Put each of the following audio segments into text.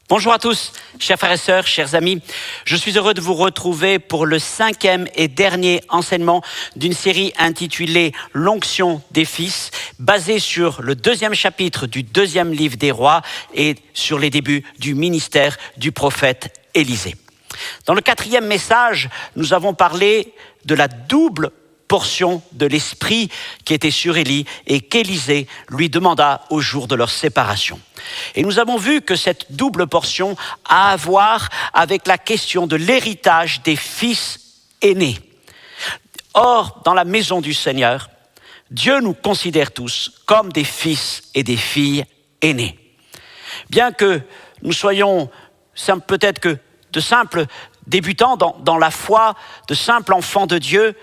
Bonjour à tous, chers frères et sœurs, chers amis. Je suis heureux de vous retrouver pour le 5e et dernier enseignement d'une série intitulée « L'onction des fils », basée sur le 2e chapitre du 2e livre des rois et sur les débuts du ministère du prophète Élisée. Dans le 4e message, nous avons parlé de la double portion de l'esprit qui était sur Élie et qu'Élisée lui demanda au jour de leur séparation. Et nous avons vu que cette double portion a à voir avec la question de l'héritage des fils aînés. Or, dans la maison du Seigneur, Dieu nous considère tous comme des fils et des filles aînés. Bien que nous soyons peut-être que de simples débutants dans la foi, de simples enfants de Dieu,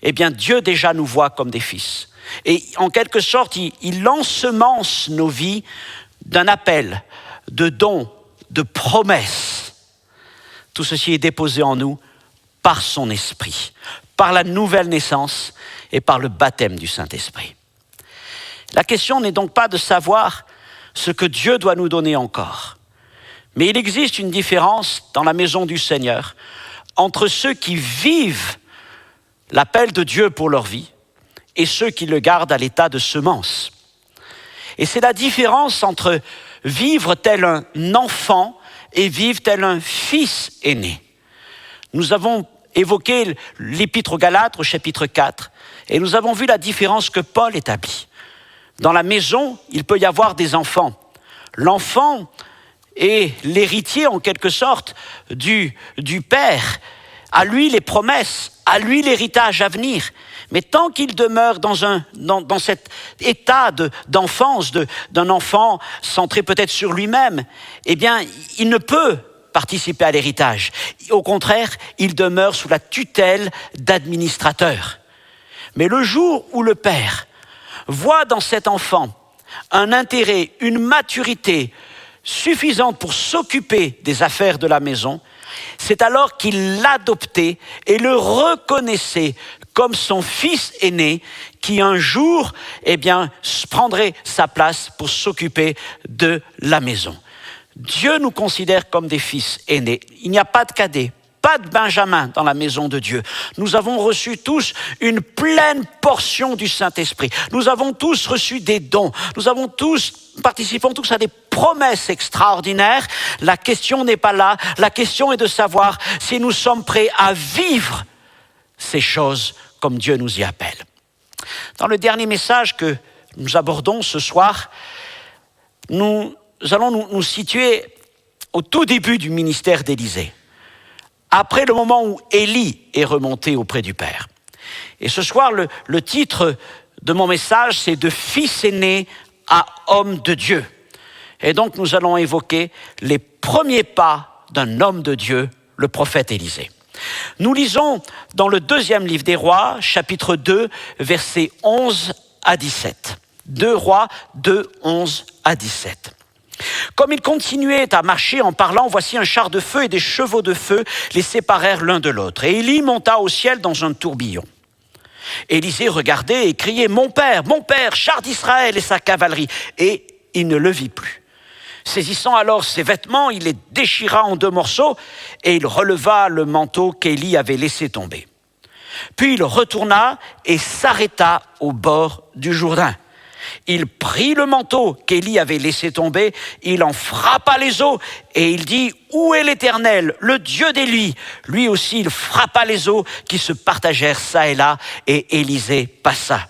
eh bien Dieu déjà nous voit comme des fils. Et en quelque sorte, il ensemence nos vies d'un appel, de dons, de promesses. Tout ceci est déposé en nous par son esprit, par la nouvelle naissance et par le baptême du Saint-Esprit. La question n'est donc pas de savoir ce que Dieu doit nous donner encore. Mais il existe une différence dans la maison du Seigneur entre ceux qui vivent l'appel de Dieu pour leur vie et ceux qui le gardent à l'état de semence. Et c'est la différence entre vivre tel un enfant et vivre tel un fils aîné. Nous avons évoqué l'épître aux Galates au chapitre 4 et nous avons vu la différence que Paul établit. Dans la maison, il peut y avoir des enfants. L'enfant est l'héritier en quelque sorte du père. À lui les promesses, à lui l'héritage à venir. Mais tant qu'il demeure dans cet état d'enfance, d'un enfant centré peut-être sur lui-même, eh bien, il ne peut participer à l'héritage. Au contraire, il demeure sous la tutelle d'administrateurs. Mais le jour où le père voit dans cet enfant un intérêt, une maturité suffisante pour s'occuper des affaires de la maison, c'est alors qu'il l'adoptait et le reconnaissait comme son fils aîné qui un jour, prendrait sa place pour s'occuper de la maison. Dieu nous considère comme des fils aînés. Il n'y a pas de cadet, pas de Benjamin dans la maison de Dieu. Nous avons reçu tous une pleine portion du Saint-Esprit. Nous avons tous reçu des dons. Participons tous à des promesses extraordinaires. La question n'est pas là. La question est de savoir si nous sommes prêts à vivre ces choses comme Dieu nous y appelle. Dans le dernier message que nous abordons ce soir, nous allons nous situer au tout début du ministère d'Élisée, après le moment où Élie est remonté auprès du Père. Et ce soir, le titre de mon message, c'est « De fils aîné à homme de Dieu ». Et donc, nous allons évoquer les premiers pas d'un homme de Dieu, le prophète Élisée. Nous lisons dans le 2e livre des rois, chapitre 2, versets 11 à 17. 2 Rois 2, 11 à 17. Comme ils continuaient à marcher en parlant, voici un char de feu et des chevaux de feu les séparèrent l'un de l'autre. Et Élie monta au ciel dans un tourbillon. Élisée regardait et criait « Mon père, char d'Israël et sa cavalerie !» Et il ne le vit plus. Saisissant alors ses vêtements, il les déchira en 2 morceaux et il releva le manteau qu'Élie avait laissé tomber. Puis il retourna et s'arrêta au bord du Jourdain. Il prit le manteau qu'Élie avait laissé tomber, il en frappa les eaux et il dit « Où est l'Éternel, le Dieu d'Élie ?» Lui aussi, il frappa les eaux qui se partagèrent çà et là et Élisée passa.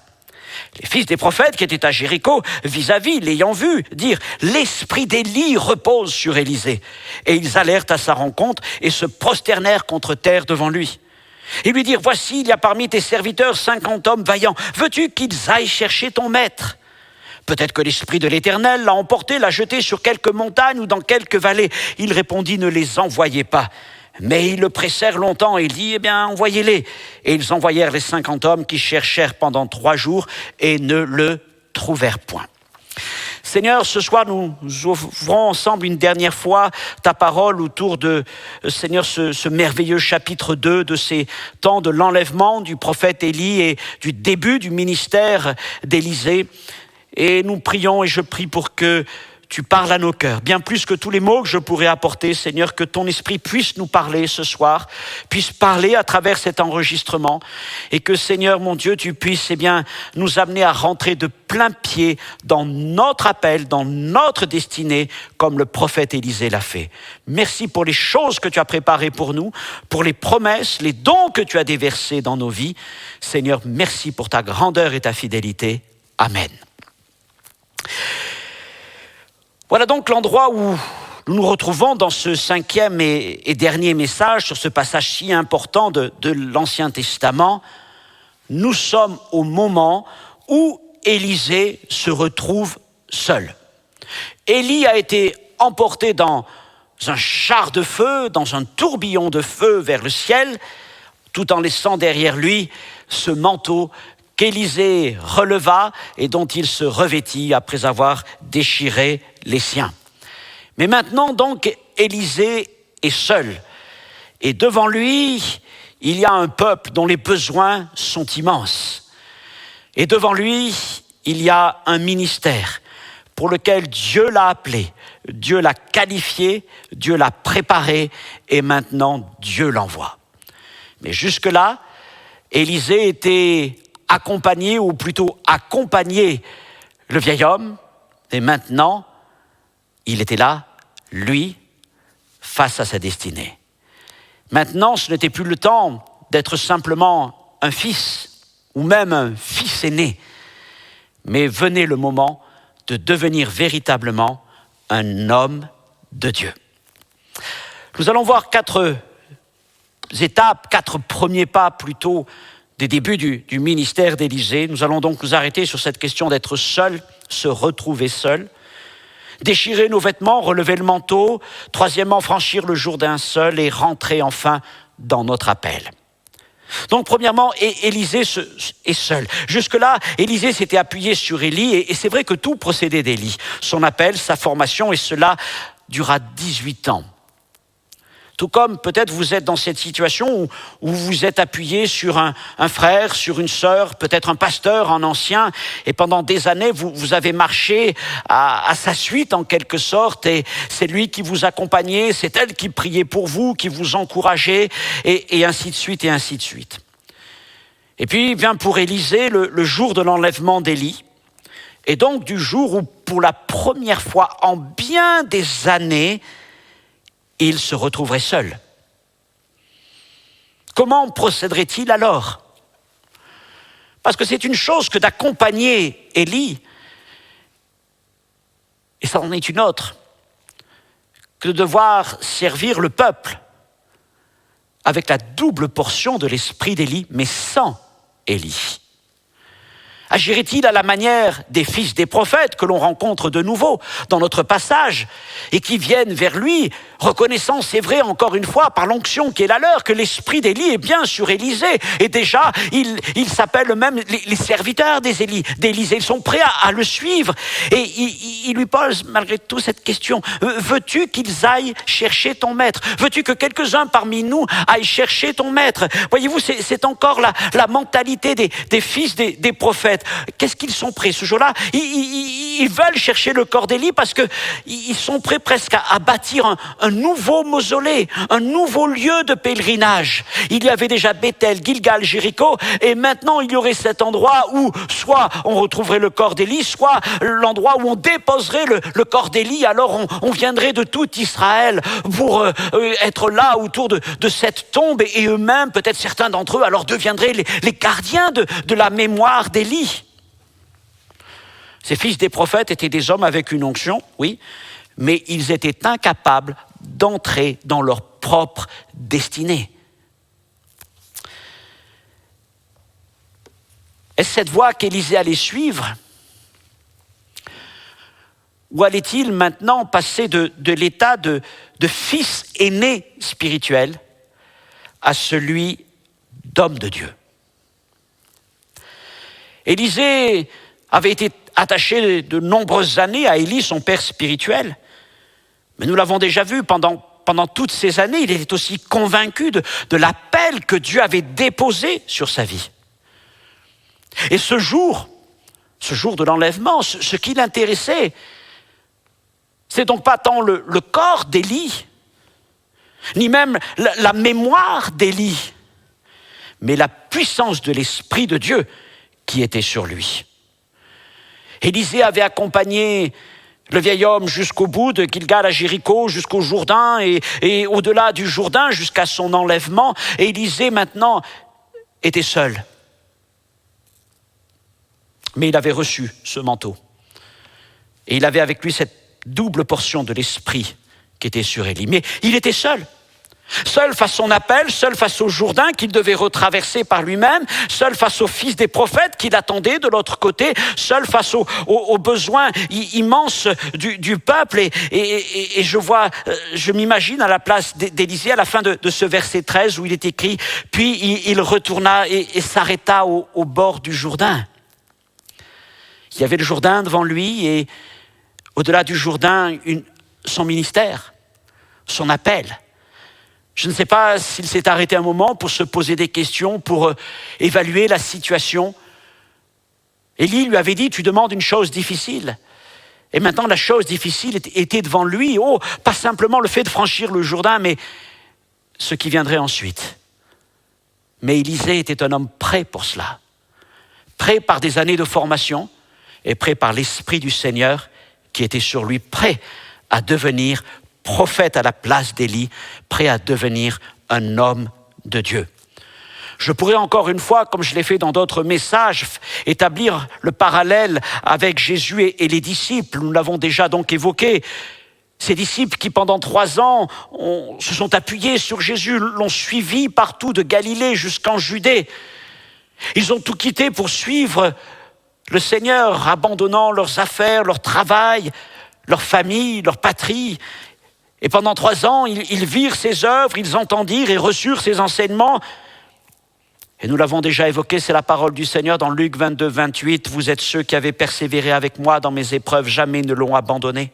Les fils des prophètes qui étaient à Jéricho, vis-à-vis, l'ayant vu, dirent « L'esprit d'Élie repose sur Élisée. » Et ils allèrent à sa rencontre et se prosternèrent contre terre devant lui. Ils lui dirent « Voici, il y a parmi tes serviteurs 50 hommes vaillants. Veux-tu qu'ils aillent chercher ton maître ? Peut-être que l'Esprit de l'Éternel l'a emporté, l'a jeté sur quelque montagne ou dans quelque vallée. » Il répondit « Ne les envoyez pas. » Mais ils le pressèrent longtemps et il dit « envoyez-les. » Et ils envoyèrent les 50 hommes qui cherchèrent pendant 3 jours et ne le trouvèrent point. Seigneur, ce soir, nous ouvrons ensemble une dernière fois ta parole autour de, Seigneur, ce merveilleux chapitre 2 de ces temps de l'enlèvement du prophète Élie et du début du ministère d'Élisée. Et nous prions et je prie pour que tu parles à nos cœurs, bien plus que tous les mots que je pourrais apporter, Seigneur, que ton esprit puisse nous parler ce soir, puisse parler à travers cet enregistrement, et que, Seigneur, mon Dieu, tu puisses, nous amener à rentrer de plein pied dans notre appel, dans notre destinée, comme le prophète Élisée l'a fait. Merci pour les choses que tu as préparées pour nous, pour les promesses, les dons que tu as déversés dans nos vies. Seigneur, merci pour ta grandeur et ta fidélité. Amen. Voilà donc l'endroit où nous nous retrouvons dans ce 5e et dernier message sur ce passage si important de l'Ancien Testament. Nous sommes au moment où Élisée se retrouve seul. Élie a été emporté dans un char de feu, dans un tourbillon de feu vers le ciel, tout en laissant derrière lui ce manteau qu'Élisée releva et dont il se revêtit après avoir déchiré les siens. Mais maintenant donc, Élisée est seul. Et devant lui, il y a un peuple dont les besoins sont immenses. Et devant lui, il y a un ministère pour lequel Dieu l'a appelé, Dieu l'a qualifié, Dieu l'a préparé et maintenant Dieu l'envoie. Mais jusque-là, Élisée était accompagné, ou plutôt accompagner le vieil homme, et maintenant, il était là, lui, face à sa destinée. Maintenant, ce n'était plus le temps d'être simplement un fils, ou même un fils aîné, mais venait le moment de devenir véritablement un homme de Dieu. Nous allons voir 4 étapes, 4 premiers pas plutôt, des débuts du ministère d'Élisée. Nous allons donc nous arrêter sur cette question d'être seul, se retrouver seul. Déchirer nos vêtements, relever le manteau. Troisièmement, franchir le Jourdain seul et rentrer enfin dans notre appel. Donc premièrement, Élisée est seul. Jusque-là, Élisée s'était appuyé sur Élie et c'est vrai que tout procédait d'Élie. Son appel, sa formation, et cela dura 18 ans. Tout comme peut-être vous êtes dans cette situation où vous êtes appuyé sur un frère, sur une sœur, peut-être un pasteur, un ancien, et pendant des années, vous avez marché à sa suite en quelque sorte, et c'est lui qui vous accompagnait, c'est elle qui priait pour vous, qui vous encourageait, et ainsi de suite, et ainsi de suite. Et puis vient pour Élisée le jour de l'enlèvement d'Élie, et donc du jour où pour la première fois en bien des années, il se retrouverait seul. Comment procéderait-il alors? Parce que c'est une chose que d'accompagner Élie, et ça en est une autre, que de devoir servir le peuple avec la double portion de l'esprit d'Élie, mais sans Élie. Agirait-il à la manière des fils des prophètes que l'on rencontre de nouveau dans notre passage et qui viennent vers lui, reconnaissant, c'est vrai, encore une fois, par l'onction qui est la leur, que l'esprit d'Élie est bien sur Élisée. Et déjà, ils s'appellent même les serviteurs d'Élisée. Ils sont prêts à le suivre. Et il lui pose malgré tout cette question. Veux-tu qu'ils aillent chercher ton maître? Veux-tu que quelques-uns parmi nous aillent chercher ton maître? Voyez-vous, c'est encore la mentalité des fils des prophètes. Qu'est-ce qu'ils sont prêts ce jour-là? Ils veulent chercher le corps d'Élie parce qu'ils sont prêts presque à bâtir un nouveau mausolée, un nouveau lieu de pèlerinage. Il y avait déjà Bethel, Gilgal, Jéricho, et maintenant il y aurait cet endroit où soit on retrouverait le corps d'Élie, soit l'endroit où on déposerait le corps d'Élie. Alors on viendrait de tout Israël pour être là autour de cette tombe, et eux-mêmes, peut-être certains d'entre eux, alors deviendraient les gardiens de la mémoire d'Élie. Ces fils des prophètes étaient des hommes avec une onction, oui, mais ils étaient incapables d'entrer dans leur propre destinée. Est-ce cette voie qu'Élisée allait suivre? Ou allait-il maintenant passer de l'état de fils aîné spirituel à celui d'homme de Dieu? Élisée avait été attaché de nombreuses années à Élie, son père spirituel. Mais nous l'avons déjà vu, pendant toutes ces années, il était aussi convaincu de l'appel que Dieu avait déposé sur sa vie. Et ce jour de l'enlèvement, ce qui l'intéressait, C'est donc pas tant le corps d'Élie, ni même la mémoire d'Élie, mais la puissance de l'Esprit de Dieu qui était sur lui. Élisée avait accompagné le vieil homme jusqu'au bout de Gilgal à Jéricho, jusqu'au Jourdain et au-delà du Jourdain jusqu'à son enlèvement. Et Élisée maintenant était seul. Mais il avait reçu ce manteau. Et il avait avec lui cette double portion de l'Esprit qui était sur Élie. Mais il était seul. Seul face à son appel, seul face au Jourdain qu'il devait retraverser par lui-même, seul face aux fils des prophètes qui l'attendaient de l'autre côté, seul face aux besoins immenses du peuple. Et je m'imagine à la place d'Élisée, à la fin de ce verset 13 où il est écrit « Puis il retourna et s'arrêta au bord du Jourdain ». Il y avait le Jourdain devant lui et au-delà du Jourdain, son ministère, son appel. Je ne sais pas s'il s'est arrêté un moment pour se poser des questions, pour évaluer la situation. Élie lui avait dit, tu demandes une chose difficile. Et maintenant, la chose difficile était devant lui. Oh, pas simplement le fait de franchir le Jourdain, mais ce qui viendrait ensuite. Mais Élisée était un homme prêt pour cela. Prêt par des années de formation et prêt par l'Esprit du Seigneur qui était sur lui, prêt à devenir prophète à la place d'Élie, prêt à devenir un homme de Dieu. Je pourrais encore une fois, comme je l'ai fait dans d'autres messages, établir le parallèle avec Jésus et les disciples. Nous l'avons déjà donc évoqué. Ces disciples qui, pendant 3 ans, se sont appuyés sur Jésus, l'ont suivi partout de Galilée jusqu'en Judée. Ils ont tout quitté pour suivre le Seigneur, abandonnant leurs affaires, leur travail, leur famille, leur patrie. Et pendant 3 ans, ils virent ses œuvres, ils entendirent et reçurent ses enseignements. Et nous l'avons déjà évoqué, c'est la parole du Seigneur dans Luc 22, 28. « Vous êtes ceux qui avaient persévéré avec moi dans mes épreuves, jamais ne l'ont abandonné. »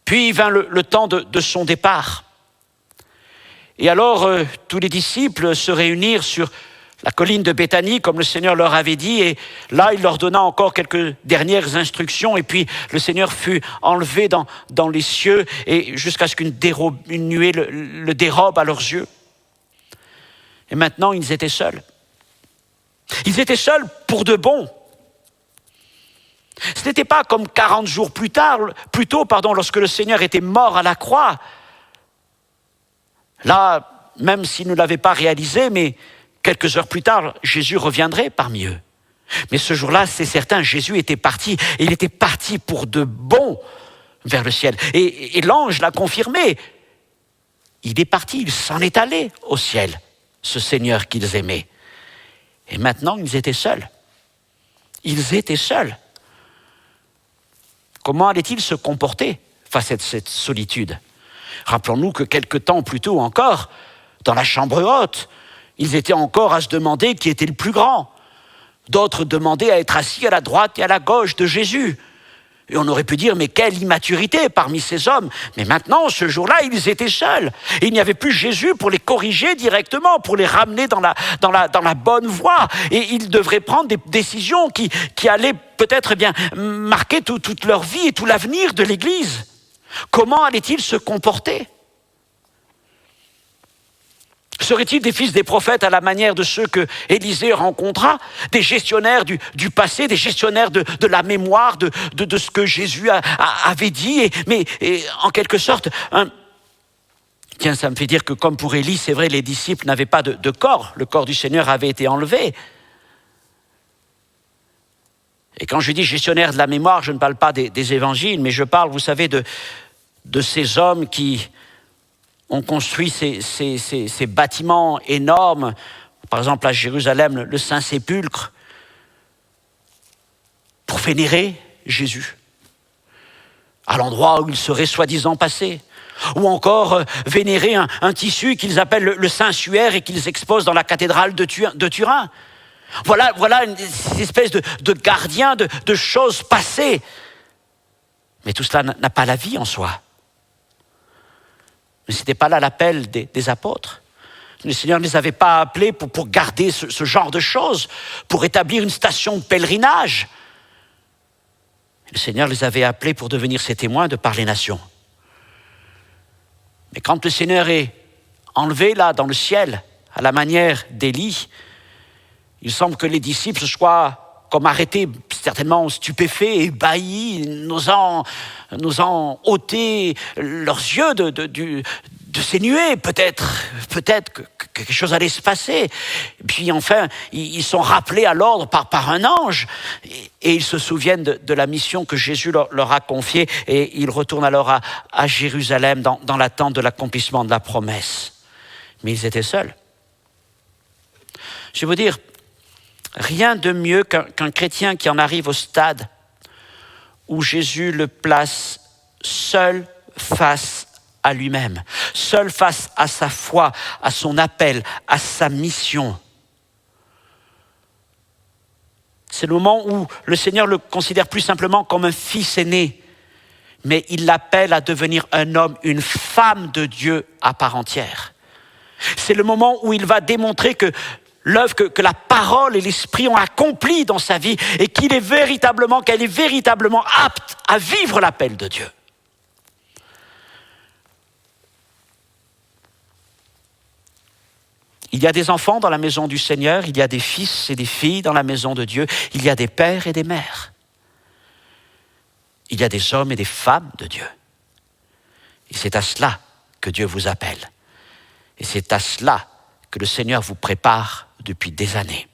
Puis vint le temps de son départ. Et alors, tous les disciples se réunirent sur la colline de Béthanie, comme le Seigneur leur avait dit, et là, il leur donna encore quelques dernières instructions, et puis le Seigneur fut enlevé dans les cieux, et jusqu'à ce qu'une nuée le dérobe à leurs yeux. Et maintenant, ils étaient seuls. Ils étaient seuls pour de bon. Ce n'était pas comme 40 jours plus tôt, lorsque le Seigneur était mort à la croix. Là, même s'ils ne l'avaient pas réalisé, mais quelques heures plus tard, Jésus reviendrait parmi eux. Mais ce jour-là, c'est certain, Jésus était parti. Et il était parti pour de bon vers le ciel. Et l'ange l'a confirmé. Il est parti, il s'en est allé au ciel, ce Seigneur qu'ils aimaient. Et maintenant, ils étaient seuls. Ils étaient seuls. Comment allaient-ils se comporter face à cette solitude ? Rappelons-nous que quelque temps plus tôt encore, dans la chambre haute, ils étaient encore à se demander qui était le plus grand. D'autres demandaient à être assis à la droite et à la gauche de Jésus. Et on aurait pu dire, mais quelle immaturité parmi ces hommes. Mais maintenant, ce jour-là, ils étaient seuls. Et il n'y avait plus Jésus pour les corriger directement, pour les ramener dans la bonne voie. Et ils devraient prendre des décisions qui allaient peut-être marquer toute leur vie et tout l'avenir de l'Église. Comment allaient-ils se comporter ? Seraient-ils des fils des prophètes à la manière de ceux que Élisée rencontra, des gestionnaires du passé, des gestionnaires de la mémoire, de ce que Jésus avait dit, mais en quelque sorte, tiens, ça me fait dire que comme pour Élie, c'est vrai, les disciples n'avaient pas de corps, le corps du Seigneur avait été enlevé. Et quand je dis gestionnaire de la mémoire, je ne parle pas des évangiles, mais je parle, vous savez, de ces hommes qui ont construit ces bâtiments énormes, par exemple à Jérusalem, le Saint-Sépulcre, pour vénérer Jésus, à l'endroit où il serait soi-disant passé. Ou encore vénérer un tissu qu'ils appellent le Saint-Suaire et qu'ils exposent dans la cathédrale de Turin. Voilà une espèce de gardien de choses passées. Mais tout cela n'a pas la vie en soi. Mais ce n'était pas là l'appel des apôtres. Le Seigneur ne les avait pas appelés pour garder ce genre de choses, pour établir une station de pèlerinage. Le Seigneur les avait appelés pour devenir ses témoins de par les nations. Mais quand le Seigneur est enlevé là dans le ciel, à la manière d'Élie, il semble que les disciples soient comme arrêtés, certainement stupéfaits, ébahis, n'osant ôter leurs yeux de ces nuées. Peut-être que quelque chose allait se passer. Et puis enfin, ils sont rappelés à l'ordre par un ange et ils se souviennent de la mission que Jésus leur a confiée et ils retournent alors à Jérusalem dans l'attente de l'accomplissement de la promesse. Mais ils étaient seuls. Je vais vous dire, rien de mieux qu'un chrétien qui en arrive au stade où Jésus le place seul face à lui-même, seul face à sa foi, à son appel, à sa mission. C'est le moment où le Seigneur le considère plus simplement comme un fils aîné, mais il l'appelle à devenir un homme, une femme de Dieu à part entière. C'est le moment où il va démontrer que l'œuvre que la parole et l'esprit ont accomplie dans sa vie et qu'elle est véritablement apte à vivre l'appel de Dieu. Il y a des enfants dans la maison du Seigneur, il y a des fils et des filles dans la maison de Dieu, il y a des pères et des mères. Il y a des hommes et des femmes de Dieu. Et c'est à cela que Dieu vous appelle. Et c'est à cela que le Seigneur vous prépare depuis des années.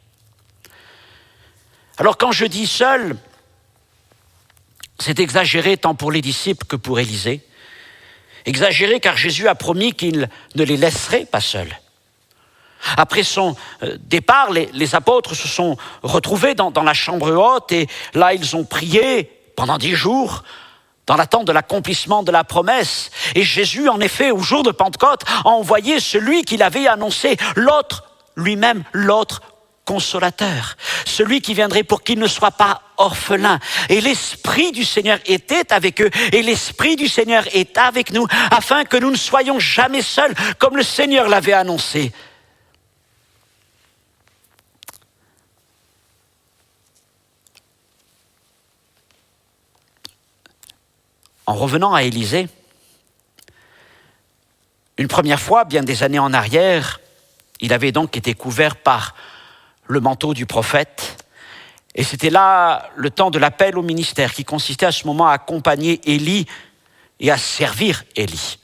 Alors quand je dis seul, c'est exagéré tant pour les disciples que pour Élisée. Exagéré car Jésus a promis qu'il ne les laisserait pas seuls. Après son départ, les apôtres se sont retrouvés dans la chambre haute et là ils ont prié pendant 10 jours dans l'attente de l'accomplissement de la promesse. Et Jésus, en effet, au jour de Pentecôte, a envoyé celui qu'il avait annoncé, l'autre, lui-même, l'autre consolateur, celui qui viendrait pour qu'ils ne soient pas orphelins. Et l'Esprit du Seigneur était avec eux, et l'Esprit du Seigneur est avec nous, afin que nous ne soyons jamais seuls, comme le Seigneur l'avait annoncé. En revenant à Élisée, une première fois, bien des années en arrière, il avait donc été couvert par le manteau du prophète. Et c'était là le temps de l'appel au ministère qui consistait à ce moment à accompagner Élie et à servir Élie.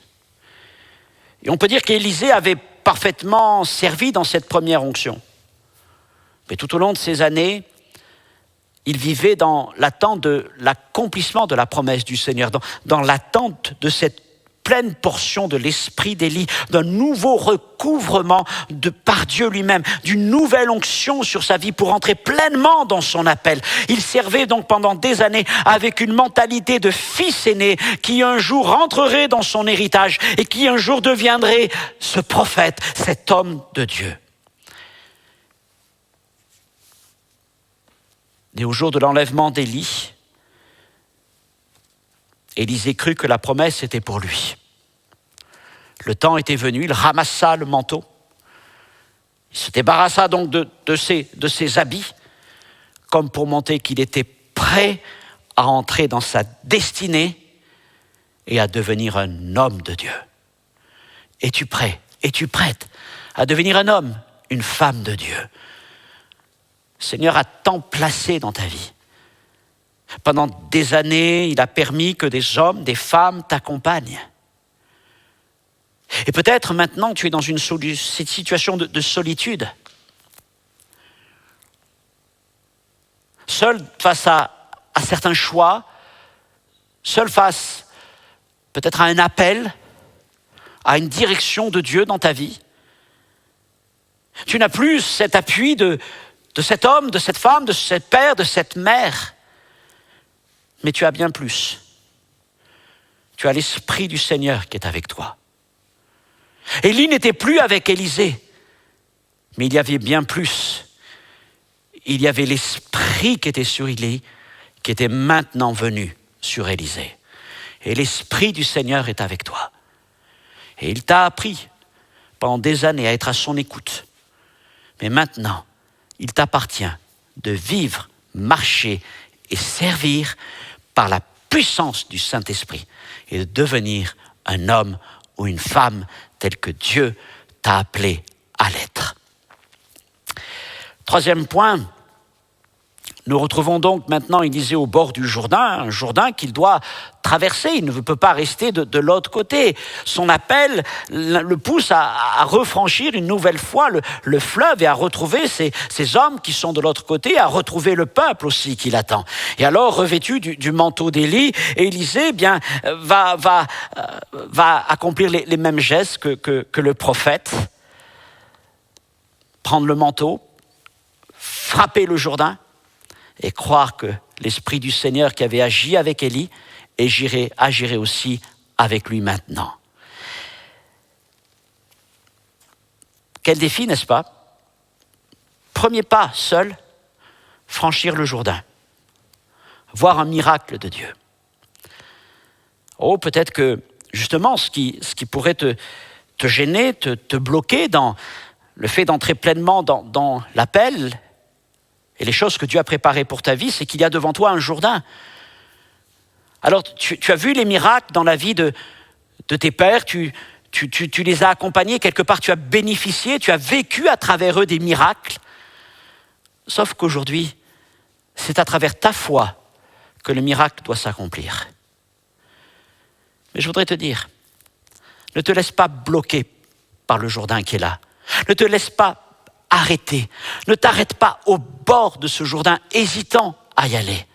Et on peut dire qu'Élisée avait parfaitement servi dans cette première onction. Mais tout au long de ces années, il vivait dans l'attente de l'accomplissement de la promesse du Seigneur, dans l'attente de cette pleine portion de l'esprit d'Élie, d'un nouveau recouvrement par Dieu lui-même, d'une nouvelle onction sur sa vie pour entrer pleinement dans son appel. Il servait donc pendant des années avec une mentalité de fils aîné qui un jour rentrerait dans son héritage et qui un jour deviendrait ce prophète, cet homme de Dieu. Et au jour de l'enlèvement d'Élie, Élisée crut que la promesse était pour lui. Le temps était venu, il ramassa le manteau, il se débarrassa donc de ses habits, comme pour montrer qu'il était prêt à entrer dans sa destinée et à devenir un homme de Dieu. Es-tu prêt? Es-tu prête à devenir un homme, une femme de Dieu? Le Seigneur a tant placé dans ta vie. Pendant des années, il a permis que des hommes, des femmes t'accompagnent. Et peut-être maintenant, tu es dans cette situation de solitude. Seul face à certains choix, seul face peut-être à un appel, à une direction de Dieu dans ta vie. Tu n'as plus cet appui de cet homme, de cette femme, de ce père, de cette mère. Mais tu as bien plus. Tu as l'Esprit du Seigneur qui est avec toi. Élie n'était plus avec Élisée, mais il y avait bien plus. Il y avait l'Esprit qui était sur Élie, qui était maintenant venu sur Élisée. Et l'Esprit du Seigneur est avec toi. Et il t'a appris pendant des années à être à son écoute. Mais maintenant, il t'appartient de vivre, marcher et servir par la puissance du Saint-Esprit et de devenir un homme ou une femme tel que Dieu t'a appelé à l'être. Troisième point, nous retrouvons donc maintenant Élisée au bord du Jourdain, un Jourdain qu'il doit traverser, il ne peut pas rester de l'autre côté. Son appel le pousse à refranchir une nouvelle fois le fleuve et à retrouver ces hommes qui sont de l'autre côté, à retrouver le peuple aussi qui l'attend. Et alors, revêtu du manteau d'Élie, Élisée va accomplir les mêmes gestes que le prophète, prendre le manteau, frapper le Jourdain, et croire que l'Esprit du Seigneur qui avait agi avec Élie agirait aussi avec lui maintenant. Quel défi, n'est-ce pas? Premier pas, seul, franchir le Jourdain, voir un miracle de Dieu. Oh, peut-être que justement, ce qui pourrait te gêner, te bloquer dans le fait d'entrer pleinement dans l'appel et les choses que Dieu a préparées pour ta vie, c'est qu'il y a devant toi un Jourdain. Alors, tu as vu les miracles dans la vie de tes pères, tu les as accompagnés, quelque part tu as bénéficié, tu as vécu à travers eux des miracles. Sauf qu'aujourd'hui, c'est à travers ta foi que le miracle doit s'accomplir. Mais je voudrais te dire, ne te laisse pas bloquer par le Jourdain qui est là. Ne te laisse pas arrêter. Ne t'arrête pas au bord de ce Jourdain, hésitant à y aller.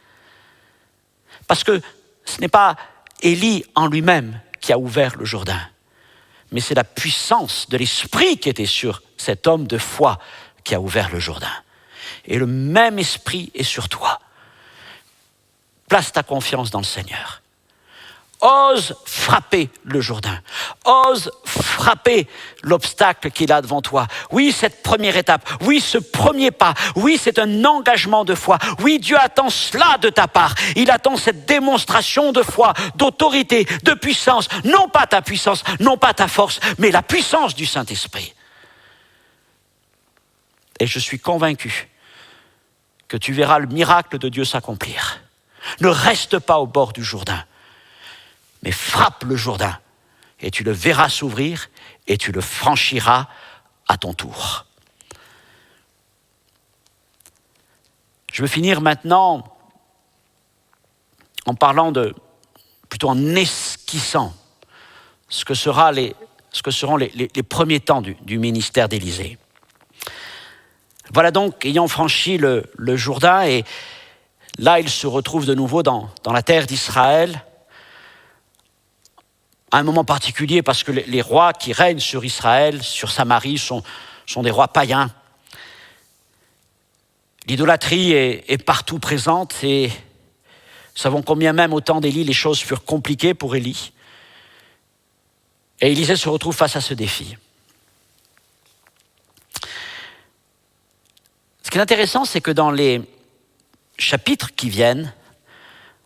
Parce que ce n'est pas Élie en lui-même qui a ouvert le Jourdain, mais c'est la puissance de l'Esprit qui était sur cet homme de foi qui a ouvert le Jourdain. Et le même Esprit est sur toi. Place ta confiance dans le Seigneur. Ose frapper le Jourdain. Ose frapper l'obstacle qu'il a devant toi. Oui, cette première étape. Oui, ce premier pas. Oui, c'est un engagement de foi. Oui, Dieu attend cela de ta part. Il attend cette démonstration de foi, d'autorité, de puissance. Non pas ta puissance, non pas ta force, mais la puissance du Saint-Esprit. Et je suis convaincu que tu verras le miracle de Dieu s'accomplir. Ne reste pas au bord du Jourdain, mais frappe le Jourdain et tu le verras s'ouvrir et tu le franchiras à ton tour. Je veux finir maintenant en parlant plutôt en esquissant ce que seront les premiers temps du ministère d'Élisée. Voilà donc, ayant franchi le Jourdain, et là il se retrouve de nouveau dans la terre d'Israël, à un moment particulier parce que les rois qui règnent sur Israël, sur Samarie, sont des rois païens. L'idolâtrie est partout présente et nous savons combien même au temps d'Élie, les choses furent compliquées pour Élie. Et Élisée se retrouve face à ce défi. Ce qui est intéressant, c'est que dans les chapitres qui viennent,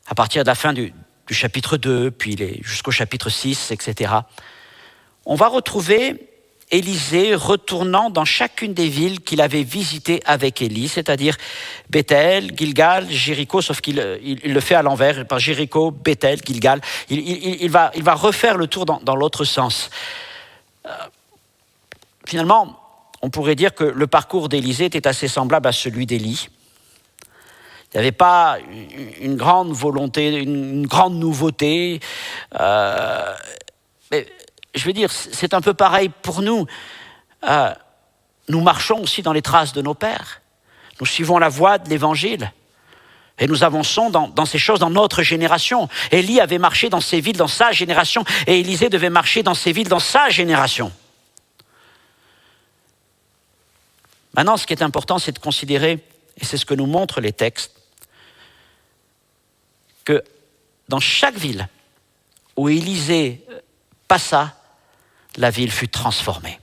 à partir de la fin du chapitre 2, puis jusqu'au chapitre 6, etc., on va retrouver Élisée retournant dans chacune des villes qu'il avait visitées avec Élie, c'est-à-dire Bethel, Gilgal, Jéricho, sauf qu'il le fait à l'envers, par Jéricho, Bethel, Gilgal. Il va refaire le tour dans l'autre sens. Finalement, on pourrait dire que le parcours d'Élisée était assez semblable à celui d'Élie. Il n'y avait pas une grande volonté, une grande nouveauté. Mais je veux dire, c'est un peu pareil pour nous. Nous marchons aussi dans les traces de nos pères. Nous suivons la voie de l'Évangile. Et nous avançons dans ces choses dans notre génération. Élie avait marché dans ces villes dans sa génération, et Élisée devait marcher dans ces villes dans sa génération. Maintenant, ce qui est important, c'est de considérer, et c'est ce que nous montrent les textes, que dans chaque ville où Élisée passa, la ville fut transformée.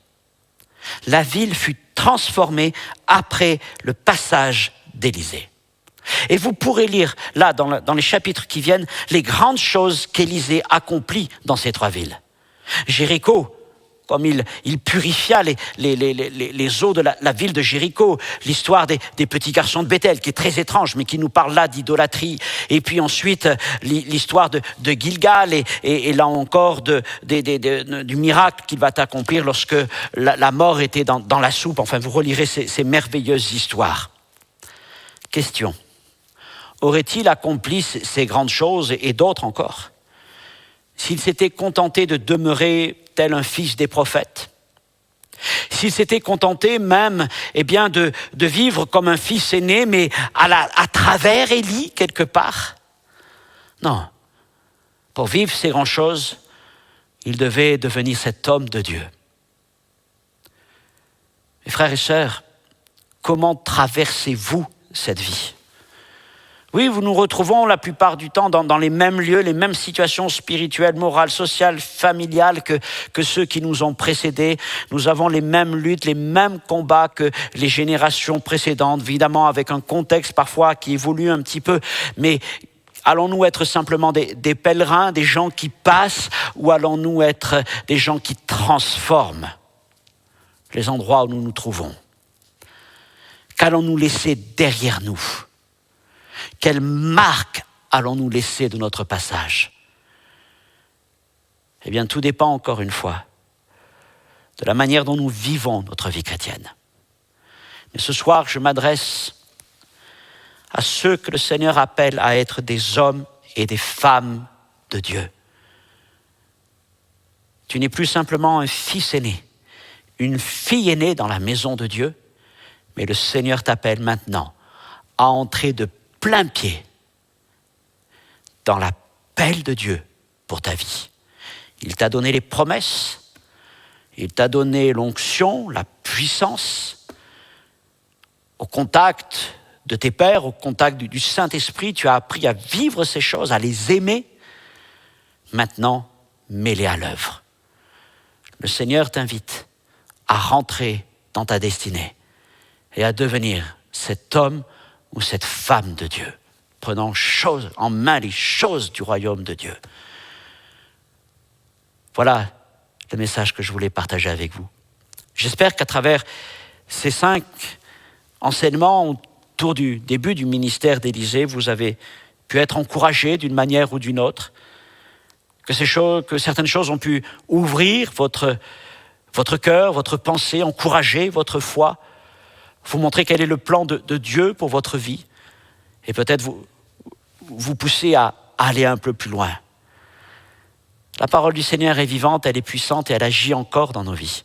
La ville fut transformée après le passage d'Élisée. Et vous pourrez lire, là, dans les chapitres qui viennent, les grandes choses qu'Élisée accomplit dans ces trois villes. Jéricho, comme il purifia les eaux de la ville de Jéricho, l'histoire des petits garçons de Bethel, qui est très étrange, mais qui nous parle là d'idolâtrie. Et puis ensuite, l'histoire de Gilgal, et là encore du miracle qu'il va accomplir lorsque la mort était dans la soupe. Enfin, vous relirez ces merveilleuses histoires. Question. Aurait-il accompli ces grandes choses et d'autres encore s'il s'était contenté de demeurer tel un fils des prophètes, s'il s'était contenté même de vivre comme un fils aîné, mais à travers Élie quelque part? Non. Pour vivre ces grandes choses, il devait devenir cet homme de Dieu. Mes frères et sœurs, comment traversez-vous cette vie? Oui, nous retrouvons la plupart du temps dans les mêmes lieux, les mêmes situations spirituelles, morales, sociales, familiales que ceux qui nous ont précédés. Nous avons les mêmes luttes, les mêmes combats que les générations précédentes, évidemment avec un contexte parfois qui évolue un petit peu, mais allons-nous être simplement des pèlerins, des gens qui passent, ou allons-nous être des gens qui transforment les endroits où nous nous trouvons? Qu'allons-nous laisser derrière nous? Quelle marque allons-nous laisser de notre passage? Eh bien, tout dépend encore une fois de la manière dont nous vivons notre vie chrétienne. Mais ce soir, je m'adresse à ceux que le Seigneur appelle à être des hommes et des femmes de Dieu. Tu n'es plus simplement un fils aîné, une fille aînée dans la maison de Dieu, mais le Seigneur t'appelle maintenant à entrer de plein pied dans l'appel de Dieu pour ta vie. Il t'a donné les promesses, il t'a donné l'onction, la puissance. Au contact de tes pères, au contact du Saint-Esprit, tu as appris à vivre ces choses, à les aimer. Maintenant, mets-les à l'œuvre. Le Seigneur t'invite à rentrer dans ta destinée et à devenir cet homme ou cette femme de Dieu, prenant en main les choses du royaume de Dieu. Voilà le message que je voulais partager avec vous. J'espère qu'à travers ces 5 enseignements autour du début du ministère d'Élisée, vous avez pu être encouragés d'une manière ou d'une autre, que certaines choses ont pu ouvrir votre cœur, votre pensée, encourager votre foi, vous montrer quel est le plan de Dieu pour votre vie et peut-être vous pousser à aller un peu plus loin. La parole du Seigneur est vivante, elle est puissante et elle agit encore dans nos vies.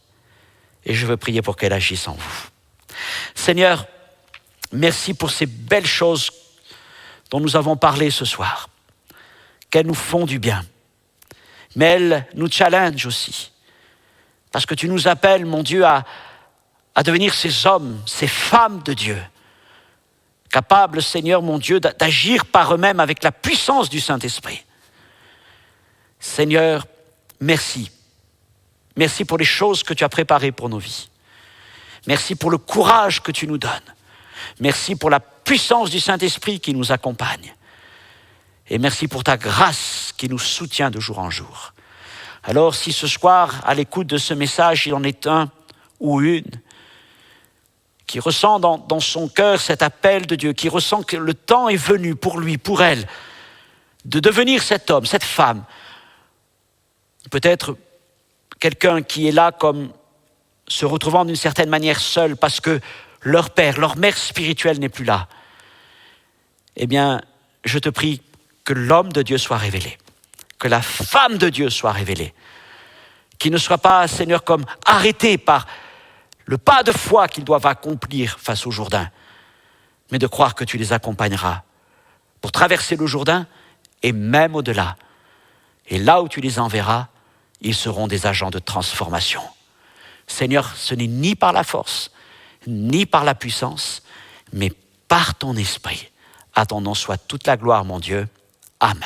Et je veux prier pour qu'elle agisse en vous. Seigneur, merci pour ces belles choses dont nous avons parlé ce soir, qu'elles nous font du bien, mais elles nous challengent aussi, parce que tu nous appelles, mon Dieu, à devenir ces hommes, ces femmes de Dieu, capables, Seigneur, mon Dieu, d'agir par eux-mêmes avec la puissance du Saint-Esprit. Seigneur, merci. Merci pour les choses que tu as préparées pour nos vies. Merci pour le courage que tu nous donnes. Merci pour la puissance du Saint-Esprit qui nous accompagne. Et merci pour ta grâce qui nous soutient de jour en jour. Alors, si ce soir, à l'écoute de ce message, il en est un ou une qui ressent dans son cœur cet appel de Dieu, qui ressent que le temps est venu pour lui, pour elle, de devenir cet homme, cette femme. Peut-être quelqu'un qui est là comme se retrouvant d'une certaine manière seul parce que leur père, leur mère spirituelle n'est plus là. Eh bien, je te prie que l'homme de Dieu soit révélé, que la femme de Dieu soit révélée, qu'il ne soit pas, Seigneur, comme arrêté par le pas de foi qu'ils doivent accomplir face au Jourdain, mais de croire que tu les accompagneras pour traverser le Jourdain et même au-delà. Et là où tu les enverras, ils seront des agents de transformation. Seigneur, ce n'est ni par la force, ni par la puissance, mais par ton esprit. À ton nom soit toute la gloire, mon Dieu. Amen.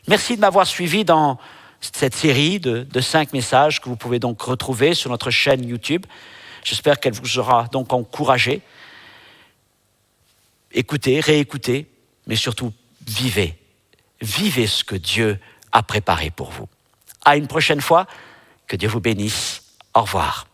Merci de m'avoir suivi dans cette série de 5 messages que vous pouvez donc retrouver sur notre chaîne YouTube. J'espère qu'elle vous aura donc encouragé. Écoutez, réécoutez, mais surtout vivez. Vivez ce que Dieu a préparé pour vous. À une prochaine fois, Que Dieu vous bénisse. Au revoir.